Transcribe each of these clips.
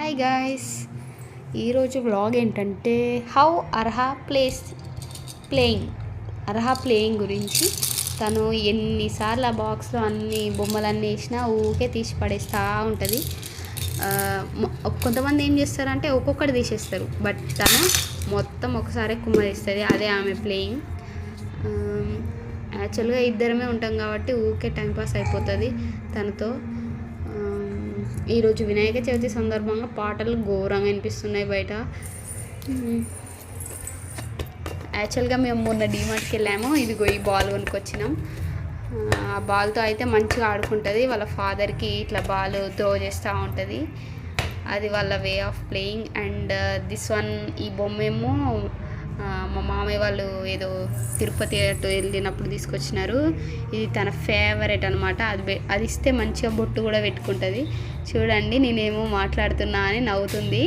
Hi guys, ఈరోజు vlog ఏంటంటే how Arha playing గురించి. తను ఎన్నిసార్లు ఆ బాక్స్లో అన్ని బొమ్మలన్నీ వేసినా ఊకే తీసి పడేస్తూ ఉంటుంది. కొంతమంది ఏం చేస్తారంటే ఒక్కొక్కటి తీసేస్తారు, బట్ తను మొత్తం ఒకసారి కుమ్మరిస్తుంది. అదే ఆమె ప్లేయింగ్. యాక్చువల్గా ఇద్దరమే ఉంటాం కాబట్టి ఊకే టైంపాస్ అయిపోతుంది తనతో. ఈరోజు వినాయక చవితి సందర్భంగా పాటలు ఘోరంగా అనిపిస్తున్నాయి బయట. యాక్చువల్గా మేము మొన్న డీమార్ట్కి వెళ్ళాము. ఇదిగో ఈ బాల్ కొనుక్కొచ్చినాం. ఆ బాల్తో అయితే మంచిగా ఆడుకుంటుంది. వాళ్ళ ఫాదర్కి ఇట్లా బాల్ త్రో చేస్తూ ఉంటుంది. అది వాళ్ళ way of playing. And this one, ఈ బొమ్మేమో మా మామయ్య వాళ్ళు ఏదో తిరుపతి అటు వెళ్ళినప్పుడు తీసుకొచ్చినారు. ఇది తన ఫేవరెట్ అనమాట. అది ఇస్తే మంచిగా బొట్టు కూడా పెట్టుకుంటుంది. చూడండి, నేనేమో మాట్లాడుతున్నా అని నవ్వుతుంది.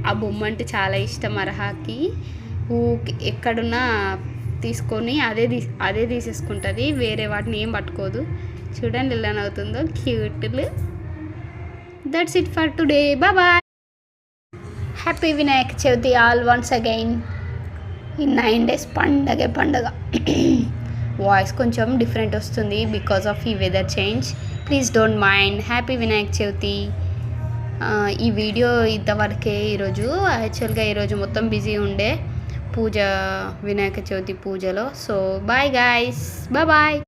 ఆ బొమ్మ అంటే చాలా ఇష్టం అర్హాకి. ఎక్కడున్నా తీసుకొని అదే తీసేసుకుంటుంది. వేరే వాటిని ఏం పట్టుకోదు. చూడండి ఎలా నవ్వుతుందో, క్యూట్లు. That's it for today. Bye. Happy Vinayaka Chavithi all once again. ఈ 9 days పండగ. వాయిస్ కొంచెం డిఫరెంట్ వస్తుంది బికాస్ ఆఫ్ ఈ weather change. Please don't mind. Happy Vinayaka Chavithi. ఈ వీడియో ఇంతవరకే ఈరోజు. యాక్చువల్గా ఈరోజు మొత్తం బిజీ ఉండే వినాయక చవితి పూజలో. So bye guys, bye.